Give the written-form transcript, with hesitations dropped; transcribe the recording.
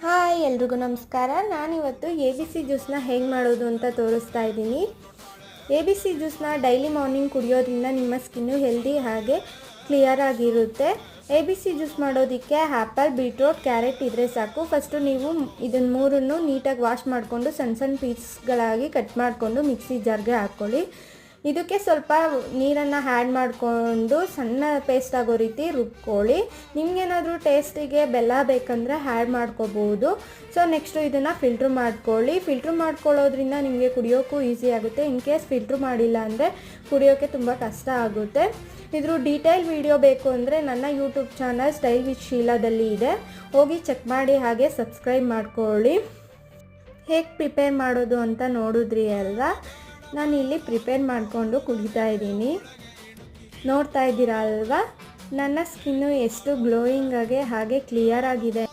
Hi ಎಲ್ರಿಗೂ ನಮಸ್ಕಾರ. ನಾನಿವತ್ತು ABC ಜ್ಯೂಸನ್ನ ಹೇಗೆ ಮಾಡೋದು ಅಂತ ತೋರಿಸ್ತಾ ಇದ್ದೀನಿ. ABC ಜ್ಯೂಸನ್ನ ಡೈಲಿ ಮಾರ್ನಿಂಗ್ ಕುಡಿಯೋದ್ರಿಂದ ನಿಮ್ಮ ಸ್ಕಿನ್ನು ಹೆಲ್ದಿ ಹಾಗೆ ಕ್ಲಿಯರ್ ಆಗಿರುತ್ತೆ. ABC ಜ್ಯೂಸ್ ಮಾಡೋದಕ್ಕೆ ಆ್ಯಪಲ್, ಬೀಟ್ರೋಟ್, ಕ್ಯಾರೆಟ್ ಇದ್ದರೆ ಸಾಕು. ಫಸ್ಟು ನೀವು ಇದನ್ನು ಮೂರನ್ನು ನೀಟಾಗಿ ವಾಶ್ ಮಾಡಿಕೊಂಡು ಸಣ್ಣ ಸಣ್ಣ ಪೀಸ್ಗಳಾಗಿ ಕಟ್ ಮಾಡಿಕೊಂಡು ಮಿಕ್ಸಿ ಜಾರ್ಗೆ ಹಾಕ್ಕೊಳ್ಳಿ. ಇದಕ್ಕೆ ಸ್ವಲ್ಪ ನೀರನ್ನು ಆ್ಯಡ್ ಮಾಡಿಕೊಂಡು ಸಣ್ಣ ಪೇಸ್ಟ್ ಆಗೋ ರೀತಿ ರುಬ್ಕೊಳ್ಳಿ. ನಿಮಗೇನಾದರೂ ಟೇಸ್ಟಿಗೆ ಬೆಲ್ಲ ಬೇಕಂದರೆ ಆ್ಯಡ್ ಮಾಡ್ಕೋಬೋದು. ಸೊ ನೆಕ್ಸ್ಟು ಇದನ್ನು ಫಿಲ್ಟ್ರ್ ಮಾಡ್ಕೊಳ್ಳಿ. ಫಿಲ್ಟ್ರ್ ಮಾಡ್ಕೊಳ್ಳೋದ್ರಿಂದ ನಿಮಗೆ ಕುಡಿಯೋಕ್ಕೂ ಈಸಿ ಆಗುತ್ತೆ. ಇನ್ ಕೇಸ್ ಫಿಲ್ಟ್ರ್ ಮಾಡಿಲ್ಲ ಅಂದರೆ ಕುಡಿಯೋಕ್ಕೆ ತುಂಬ ಕಷ್ಟ ಆಗುತ್ತೆ. ಇದ್ರ ಡೀಟೇಲ್ ವಿಡಿಯೋ ಬೇಕು ಅಂದರೆ ನನ್ನ ಯೂಟ್ಯೂಬ್ ಚಾನಲ್ ಸ್ಟೈಲ್ ವಿತ್ ಶೀಲಾದಲ್ಲಿ ಇದೆ, ಹೋಗಿ ಚೆಕ್ ಮಾಡಿ, ಹಾಗೆ ಸಬ್ಸ್ಕ್ರೈಬ್ ಮಾಡ್ಕೊಳ್ಳಿ. ಹೇಗೆ ಪ್ರಿಪೇರ್ ಮಾಡೋದು ಅಂತ ನೋಡಿದ್ರಿ ಅಲ್ವಾ. ನಾನು ಇಲ್ಲಿ ಪ್ರಿಪೇರ್ ಮಾಡಿಕೊಂಡು ಕುಡಿತಾ ಇದ್ದೀನಿ. ನೋಡ್ತಾ ಇದ್ದೀರಾ ಅಲ್ವಾ ನನ್ನ ಸ್ಕಿನ್ನು ಎಷ್ಟು ಗ್ಲೋಯಿಂಗ್ ಆಗಿ ಹಾಗೆ ಕ್ಲಿಯರ್ ಆಗಿದೆ